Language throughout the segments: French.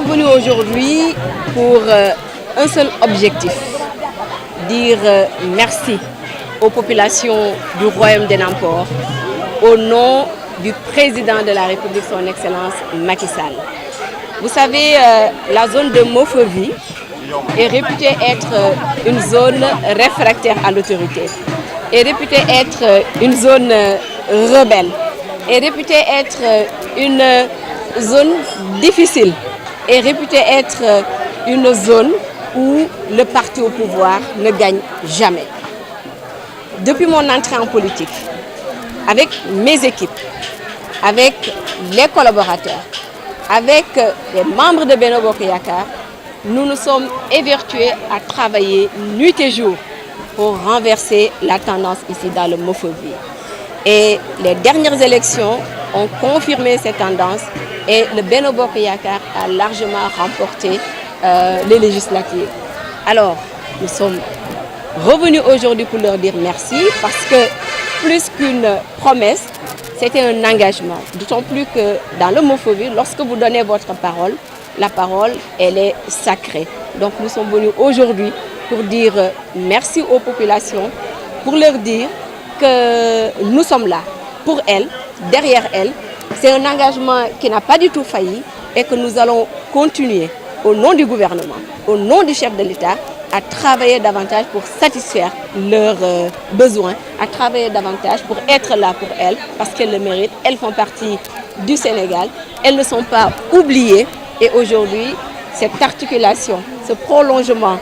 sommes venus aujourd'hui pour un seul objectif, dire merci aux populations du Royaume des Nampor au nom du président de la République, son Excellence Macky Sall. Vous savez, la zone de Mofevi est réputée être une zone réfractaire à l'autorité, est réputée être une zone rebelle, est réputée être une zone difficile, est réputée être une zone où le parti au pouvoir ne gagne jamais. Depuis mon entrée en politique, avec mes équipes, avec les collaborateurs, avec les membres de Benno Bokk Yakaar, nous nous sommes évertués à travailler nuit et jour pour renverser la tendance ici dans le Mofevi. Et les dernières élections ont confirmé cette tendance et le Benno Bokk Yakaar a largement remporté les législatives. Alors, nous sommes revenus aujourd'hui pour leur dire merci parce que plus qu'une promesse, c'était un engagement. D'autant plus que dans le Mofevi, lorsque vous donnez votre parole, la parole, elle est sacrée. Donc nous sommes venus aujourd'hui pour dire merci aux populations, pour leur dire que nous sommes là pour elles, derrière elles. C'est un engagement qui n'a pas du tout failli et que nous allons continuer au nom du gouvernement, au nom du chef de l'État, à travailler davantage pour satisfaire leurs besoins, à travailler davantage pour être là pour elles, parce qu'elles le méritent. Elles font partie du Sénégal, elles ne sont pas oubliées. Et aujourd'hui, cette articulation, ce prolongement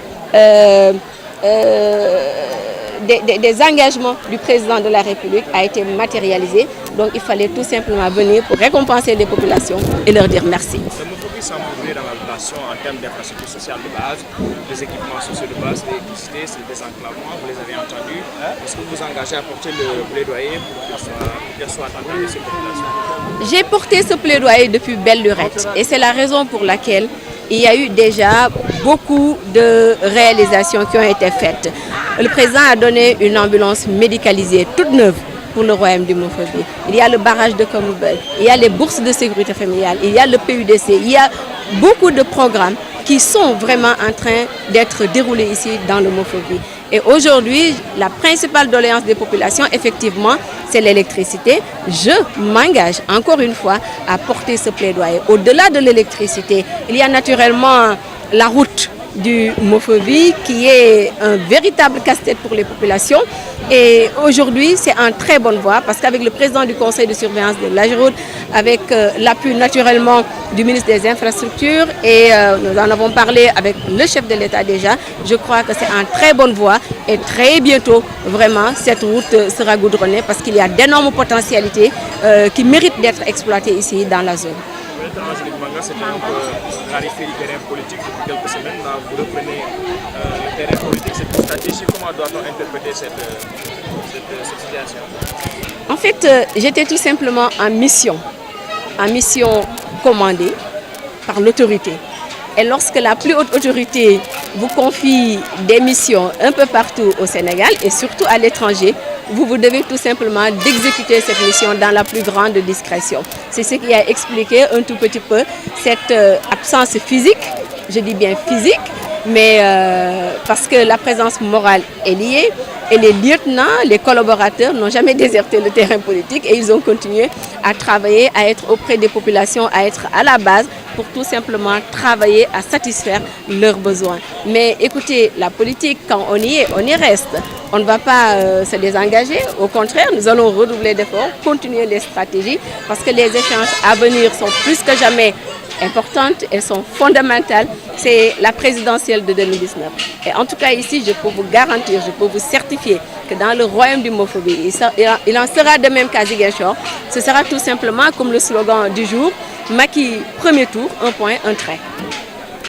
des engagements du président de la République a été matérialisé. Donc il fallait tout simplement venir pour récompenser les populations et leur dire merci. Le Mofevi s'embrouille dans la population en termes d'infrastructures sociales de base, des équipements sociaux de base, l'électricité, c'est le désenclavement, vous les avez entendus. Est-ce que vous vous engagez à porter le plaidoyer pour qu'elle soit attendue de ces populations? J'ai porté ce plaidoyer depuis belle lurette et c'est la raison pour laquelle il y a eu déjà beaucoup de réalisations qui ont été faites. Le président a donné une ambulance médicalisée toute neuve pour le royaume du Mofevi. Il y a le barrage de Komoubel, il y a les bourses de sécurité familiale, il y a le PUDC, il y a beaucoup de programmes qui sont vraiment en train d'être déroulés ici dans le Mofevi. Et aujourd'hui, la principale doléance des populations, effectivement, c'est l'électricité. Je m'engage encore une fois à porter ce plaidoyer. Au-delà de l'électricité, il y a naturellement la route du Mofevi qui est un véritable casse-tête pour les populations. Et aujourd'hui, c'est en très bonne voie parce qu'avec le président du conseil de surveillance de l'AGEROUTE, avec l'appui naturellement du ministre des Infrastructures et nous en avons parlé avec le chef de l'État déjà, je crois que c'est en très bonne voie et très bientôt, vraiment, cette route sera goudronnée parce qu'il y a d'énormes potentialités qui méritent d'être exploitées ici dans la zone. C'était un peu raréfié du terrain politique depuis quelques semaines. Là, vous reprenez le terrain politique, cette stratégie. Comment doit-on interpréter cette situation? En fait, j'étais tout simplement en mission commandée par l'autorité. Et lorsque la plus haute autorité vous confie des missions un peu partout au Sénégal et surtout à l'étranger, vous devez tout simplement d'exécuter cette mission dans la plus grande discrétion. C'est ce qui a expliqué un tout petit peu cette absence physique, je dis bien physique, mais parce que la présence morale est liée et les lieutenants, les collaborateurs n'ont jamais déserté le terrain politique et ils ont continué à travailler, à être auprès des populations, à être à la base pour tout simplement travailler à satisfaire leurs besoins. Mais écoutez, la politique, quand on y est, on y reste. On ne va pas se désengager. Au contraire, nous allons redoubler d'efforts, continuer les stratégies parce que les échanges à venir sont plus que jamais importantes, elles sont fondamentales. C'est la présidentielle de 2019. Et en tout cas ici, je peux vous garantir, je peux vous certifier que dans le royaume du Mofevi, il en sera de même qu'à Ziguinchor. Ce sera tout simplement comme le slogan du jour, Macky, premier tour, un point, un trait.